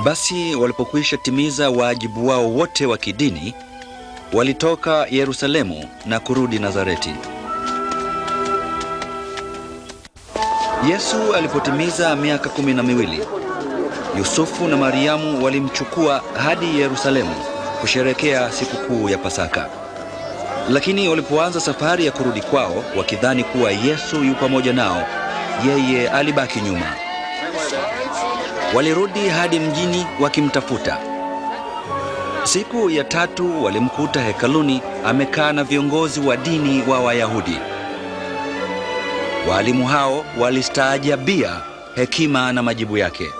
Basi walipokwisha timiza wajibu wao wote wa kidini, walitoka Yerusalemu na kurudi Nazareti. Yesu alipotimiza miaka 12, Yusufu na Mariamu walimchukua hadi Yerusalemu kusherehekea sikukuu ya Pasaka. Lakini walipoanza safari ya kurudi kwao, wakidhani kuwa Yesu yu pamoja nao, yeye alibaki nyuma. Walirudi hadi mjini wakimtafuta. Siku ya 3 walimkuta hekaluni amekaa na viongozi wa dini wa Wayahudi. Walimu hao walistaajabia hekima na majibu yake.